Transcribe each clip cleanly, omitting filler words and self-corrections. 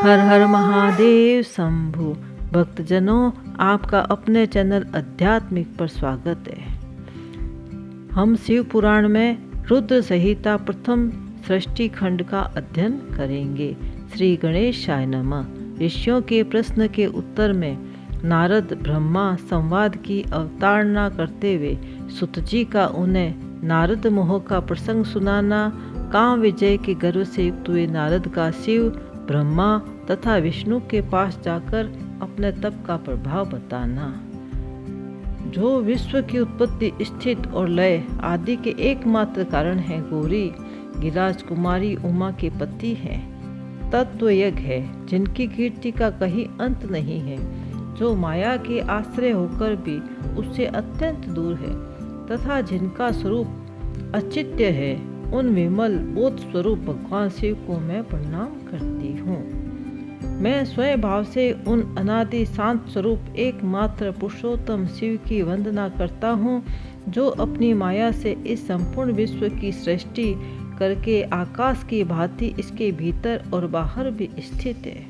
हर हर महादेव शंभु। भक्तजनों, आपका अपने चैनल आध्यात्मिक पर स्वागत है। हम शिव पुराण में रुद्र संहिता प्रथम सृष्टि खंड का अध्ययन करेंगे। श्री गणेशाय नमः। ऋषियों के प्रश्न के उत्तर में नारद ब्रह्मा संवाद की अवतारणा करते हुए सुत जी का उन्हें नारद मोह का प्रसंग सुनाना, काम विजय के गर्व से युक्त हुए नारद का शिव, ब्रह्मा तथा विष्णु के पास जाकर अपने तप का प्रभाव बताना। जो विश्व की उत्पत्ति, स्थिति और लय आदि के एकमात्र कारण है, गौरी गिरिराज कुमारी उमा के पति हैं। तत्व यज्ञ है जिनकी कीर्ति का कहीं अंत नहीं है, जो माया के आश्रय होकर भी उससे अत्यंत दूर है तथा जिनका स्वरूप अचित्य है। उन विमल बोध स्वरूप भगवान शिव को मैं प्रणाम करती हूँ। मैं स्वयं भाव से उन अनादि शांत स्वरूप एकमात्र पुरुषोत्तम शिव की वंदना करता हूँ, जो अपनी माया से इस संपूर्ण विश्व की सृष्टि करके आकाश की भांति इसके भीतर और बाहर भी स्थित है।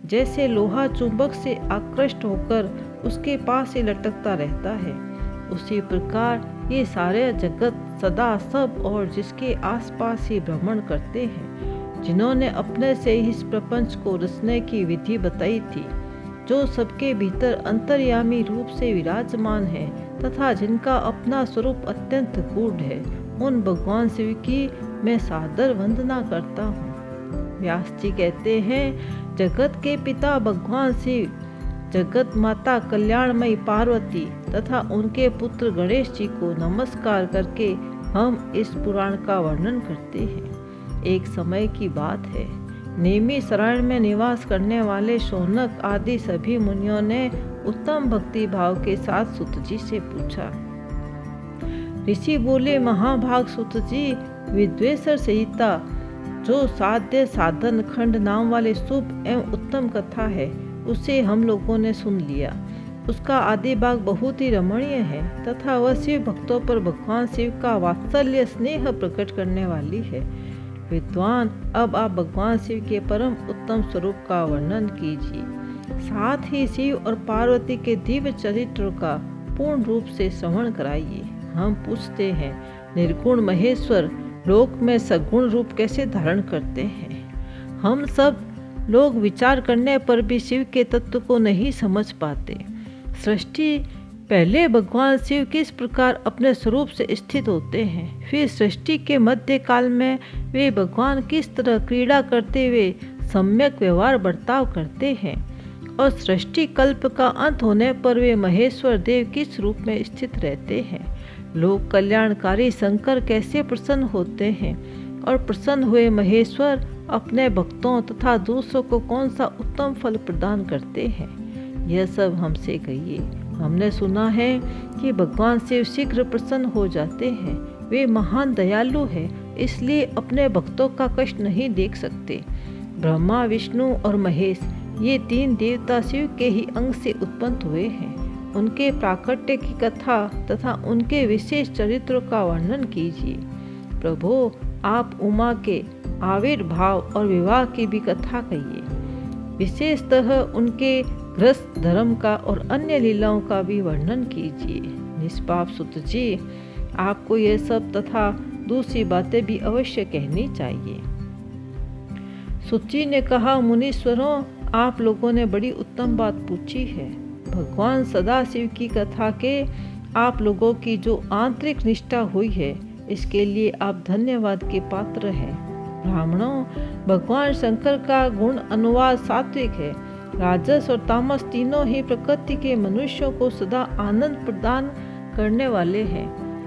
जैसे लोहा चुंबक से आकृष्ट होकर उसके पास ही लटकता रहता है, उसी प्रकार ये सारे जगत सदा सब और जिसके आसपास ही भ्रमण करते हैं। जिन्होंने अपने से ही इस प्रपंच को रचने की विधि बताई थी, जो सबके भीतर अंतर्यामी रूप से विराजमान है तथा जिनका अपना स्वरूप अत्यंत गूढ़ है, उन भगवान शिव की मैं सादर वंदना करता हूँ। व्यास जी कहते हैं, जगत के पिता भगवान शिव, जगत माता कल्याणमयी पार्वती तथा उनके पुत्र गणेश जी को नमस्कार करके हम इस पुराण का वर्णन करते हैं। एक समय की बात है, नेमी शरण में निवास करने वाले शौनक आदि सभी मुनियों ने उत्तम भक्ति भाव के साथ सुत जी से पूछा। ऋषि बोले, महाभाग सुत जी, विद्वेषर संहिता जो साध्य साधन खंड नाम वाले शुभ एवं उत्तम कथा है, उसे हम लोगों ने सुन लिया। उसका आदि भाग बहुत ही रमणीय है तथा वह शिव भक्तों पर भगवान शिव का वात्सल्य स्नेह प्रकट करने वाली है। विद्वान, अब आप भगवान शिव के परम उत्तम स्वरूप का वर्णन कीजिए, साथ ही शिव और पार्वती के दिव्य चरित्र का पूर्ण रूप से श्रवण कराइए। हम पूछते हैं, निर्गुण महेश्वर लोक में सगुण रूप कैसे धारण करते हैं? हम सब लोग विचार करने पर भी शिव के तत्व को नहीं समझ पाते। सृष्टि पहले भगवान शिव किस प्रकार अपने स्वरूप से स्थित होते हैं, फिर सृष्टि के मध्य काल में वे भगवान किस तरह क्रीड़ा करते हुए सम्यक व्यवहार बर्ताव करते हैं, और सृष्टि कल्प का अंत होने पर वे महेश्वर देव किस रूप में स्थित रहते हैं। लोक कल्याणकारी शंकर कैसे प्रसन्न होते हैं, और प्रसन्न हुए महेश्वर अपने भक्तों तथा दूसरों को कौन सा उत्तम फल प्रदान करते हैं, यह सब हमसे कहिए। हमने सुना है कि भगवान शिव शीघ्र प्रसन्न हो जाते हैं। वे महान दयालु हैं, इसलिए अपने भक्तों का कष्ट नहीं देख सकते। ब्रह्मा, विष्णु और महेश ये तीन देवता शिव के ही अंग से उत्पन्न हुए हैं। उनके प्राकट्य की कथा तथा उनके विशेष चरित्रों का वर्णन कीजिए। प्रभु, आप उमा के आविर्भाव और विवाह की भी कथा कहिए। विशेषतः उनके गृहस्थ धर्म का और अन्य लीलाओं का भी वर्णन कीजिए। निष्पाप सुत जी, आपको यह सब तथा दूसरी बातें भी अवश्य कहनी चाहिए। सुत जी ने कहा, मुनीश्वरों, आप लोगों ने बड़ी उत्तम बात पूछी है। भगवान सदाशिव की कथा के आप लोगों की जो आंतरिक निष्ठा हुई है, इसके लिए आप धन्यवाद के पात्र हैं। ब्राह्मणों, भगवान शंकर का गुण अनुवाद सात्विक है। राजस और तामस तीनों ही प्रकृति के मनुष्यों को सदा आनंद प्रदान करने वाले हैं।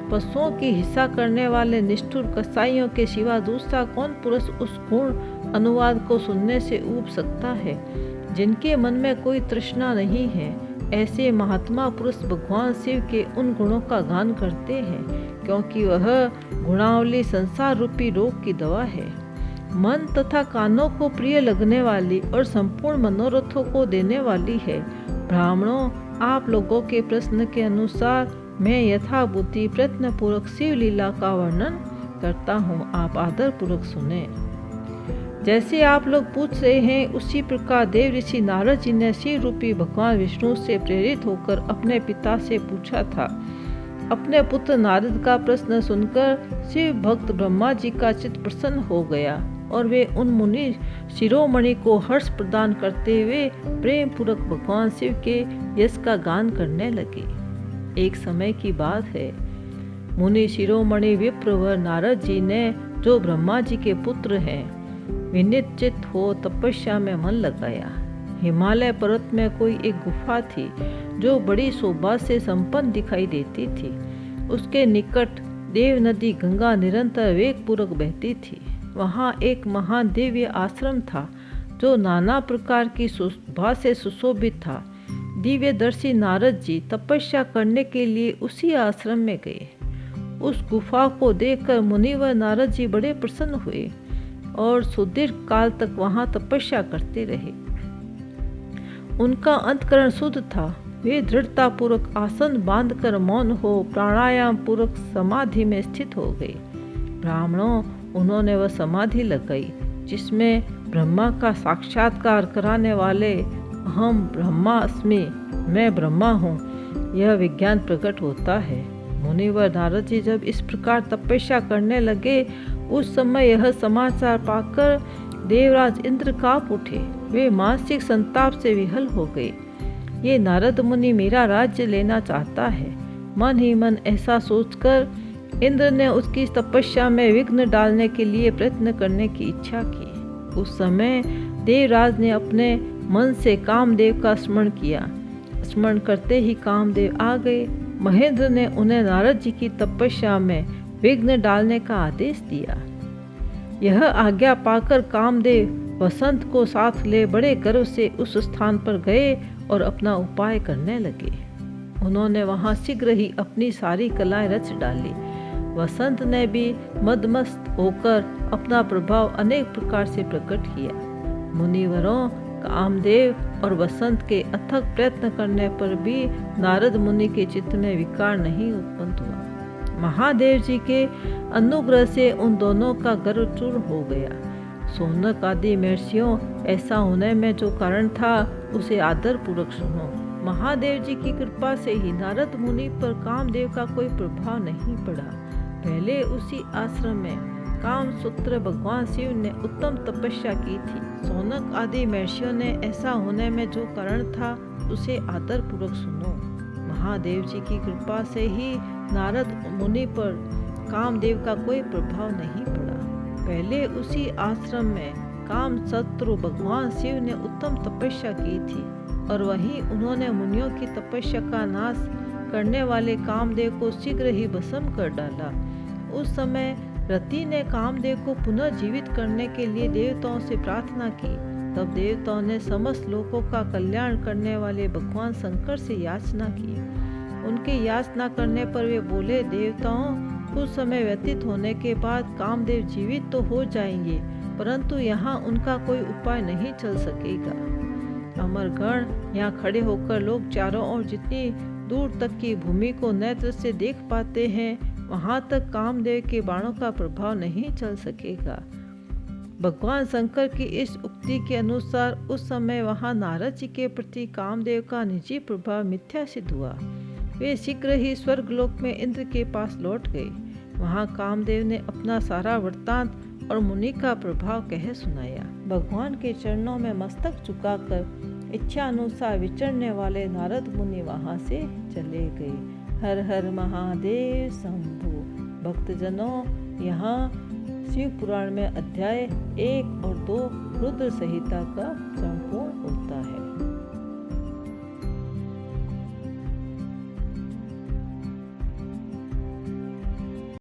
पशुओं की हिंसा करने वाले निष्ठुर कसाईयों के सिवा दूसरा कौन पुरुष उस गुण अनुवाद को सुनने से ऊब सकता है? जिनके मन में कोई तृष्णा नहीं है, ऐसे महात्मा पुरुष भगवान शिव के उन गुणों का गान करते हैं, क्योंकि वह गुणावली संसार रूपी रोग की दवा है। मन तथा कानों को प्रिय लगने वाली और संपूर्ण मनोरथों को देने वाली है। ब्राह्मणों, आप लोगों के प्रश्न के अनुसार मैं यथाबुद्धि प्रयत्न पूर्वक शिव लीला का वर्णन करता हूँ, आप आदर पूर्वक सुने। जैसे आप लोग पूछ रहे हैं, उसी प्रकार देव ऋषि नारद जी ने शिव रूपी भगवान विष्णु से प्रेरित होकर अपने पिता से पूछा था। अपने पुत्र नारद का प्रश्न सुनकर शिव भक्त ब्रह्मा जी का चित्त प्रसन्न हो गया और वे उन मुनि शिरोमणि को हर्ष प्रदान करते हुए प्रेम पूर्वक भगवान शिव के यश का गान करने लगे। एक समय की बात है, मुनि शिरोमणि विप्र व नारद जी ने, जो ब्रह्मा जी के पुत्र हैं, विनिश्चित हो तपस्या में मन लगाया। हिमालय पर्वत में कोई एक गुफा थी जो बड़ी शोभा से संपन्न दिखाई देती थी। उसके निकट देव नदी गंगा निरंतर वेग पूर्वक बहती थी। वहाँ एक महान दिव्य आश्रम था जो नाना प्रकार की शोभा से सुशोभित था। दिव्यदर्शी नारद जी तपस्या करने के लिए उसी आश्रम में गए। उस गुफा को देखकर मुनि व नारद जी बड़े प्रसन्न हुए और सुदीर्घ काल तक वहां तपस्या करते रहे। उनका अंतकरण शुद्ध था। वे दृढ़ता पूर्वक आसन बांधकर मौन हो प्राणायाम पूर्वक समाधि में स्थित हो गए। ब्राह्मणों, उन्होंने वह समाधि लगाई जिसमें ब्रह्मा का साक्षात्कार कराने वाले अहम ब्रह्मास्मि, मैं ब्रह्मा हूँ, यह विज्ञान प्रकट होता है। मुनि व नारद जी जब इस प्रकार तपस्या करने लगे, उस समय यह समाचार पाकर देवराज इंद्र कांप उठे। वे मानसिक संताप से विहल हो गए। ये नारद मुनि मेरा राज्य लेना चाहता है। मन ही मन ऐसा सोचकर इंद्र ने उसकी तपस्या में विघ्न डालने के लिए प्रयत्न करने की इच्छा की। उस समय देवराज ने अपने मन से कामदेव का स्मरण किया। स्मरण करते ही कामदेव आ गए। महेंद्र ने उन्हें नारद जी की तपस्या में विघ्न डालने का आदेश दिया। यह आज्ञा पाकर कामदेव वसंत को साथ ले बड़े गर्व से उस स्थान पर गए और अपना उपाय करने लगे। उन्होंने वहां शीघ्र ही अपनी सारी कलाएं रच डाली। वसंत ने भी मदमस्त होकर अपना प्रभाव अनेक प्रकार से प्रकट किया। मुनिवरों, कामदेव और वसंत के अथक प्रयत्न करने पर भी नारद मुनि के चित्त में विकार नहीं उत्पन्न हुआ। महादेव जी के अनुग्रह से उन दोनों का गर्व चूर्ण हो गया। सोनक आदि महर्षियों, ऐसा होने में जो कारण था उसे आदर पूर्वक सुनो। महादेव जी की कृपा से ही नारद मुनि पर कामदेव का कोई प्रभाव नहीं पड़ा। पहले उसी आश्रम में कामसूत्र भगवान शिव ने उत्तम तपस्या की थी। सोनक आदि महर्षियों ने ऐसा होने में जो कारण था उसे आदर पूर्वक सुनो। महादेव जी की कृपा से ही नारद मुनि पर कामदेव का कोई प्रभाव नहीं पड़ा। पहले उसी आश्रम में कामसूत्र भगवान शिव ने उत्तम तपस्या की थी और वहीं उन्होंने मुनियों की तपस्या का नाश करने वाले कामदेव को शीघ्र ही भस्म कर डाला। उस समय रति ने कामदेव को पुनः जीवित करने के लिए देवताओं से प्रार्थना की। तब देवताओं ने समस्त लोगों का कल्याण करने वाले भगवान शंकर से याचना की। उनकी याचना करने पर वे बोले, देवताओं, कुछ समय व्यतीत होने के बाद कामदेव जीवित तो हो जाएंगे, परंतु यहाँ उनका कोई उपाय नहीं चल सकेगा। अमरगण यहाँ खड़े होकर लोग चारों ओर जितनी दूर तक की भूमि को नेत्र से देख पाते हैं, वहां तक कामदेव के बाणों का प्रभाव नहीं चल सकेगा। भगवान शंकर की इस उक्ति के अनुसार उस समय वहां नारद जी के प्रति कामदेव का निजी प्रभाव मिथ्या सिद्ध हुआ। वे शीघ्र ही स्वर्गलोक में इंद्र के पास लौट गए। वहां कामदेव ने अपना सारा वृत्तांत और मुनि का प्रभाव कह सुनाया। भगवान के चरणों में मस्तक झुकाकर इच्छा अनुसार विचरने वाले नारद मुनि वहां से चले गए। हर हर महादेव शंभु। भक्तजनों, यहाँ शिव पुराण में अध्याय 1 और 2 रुद्र संहिता का संपूर्ण होता है।